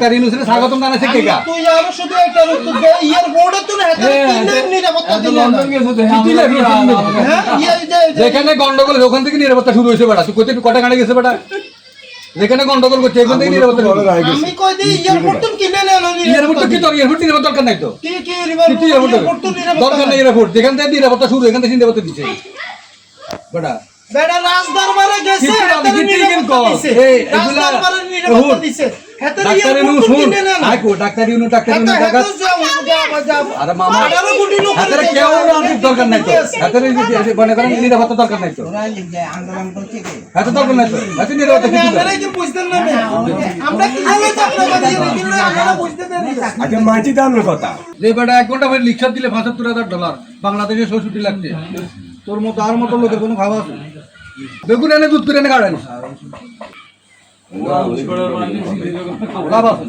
doctor ইউনুসের স্বাগতম জানাইছে কে গা তুই আর শুধু একটা উত্তর দে ইয়ার বোর্ডে তুই হাতে তিন নিরাপত্তা দিলে লন্ডন গেছে হ্যাঁ যেখানে গন্ডগোল ওখান থেকে নিরাপত্তা শুরু হয়েছে বেটা তুই কোথায় কটা গাড়ি গেছে বেটা যেখানে গন্ডগোল করছে এখান থেকে নিরাপত্তা আমি কই দিই ইয়ার বোর্ড তুই কিনে নেন এয়ারপোর্ট তো কি তোর এয়ারপোর্ট নিরাপত্তা দরকার নাই তো কি কিন্তু এয়ারপোর্ট দরকার নাই এয়ারপোর্ট যেখান থেকে নিরাপত্তা শুরু এখান থেকে নিরাপত্তা দিচ্ছে বেটা বেটা রাজ দরবারে গেছে দরবারে নিরাপত্তা দিছে ডাক্তার ইউনু শুন আইকো ডাক্তার ইউনু টাকা আরে মামা হাতের কেউ রাখতে দরকার নাই তো হাতের বনে করেন নিরাপত্তা দরকার নাই তো হাতে দরকার নাই তো হাতে নিরাপত্তা কি আমরা কি বুঝতেন না আমরা কি জানি আমরা বুঝতে দেন আগে মাটি দামের কথা যে বেটা 1 ঘন্টা পরে লিখা দিলে $৭৫,০০০ বাংলাদেশে ৬৬ লাখ তোর মতো আর মতো লোকের কোনো খাওয়া আছে বেগুন এনে দুধ করে এনে কাটানি লাভ আছে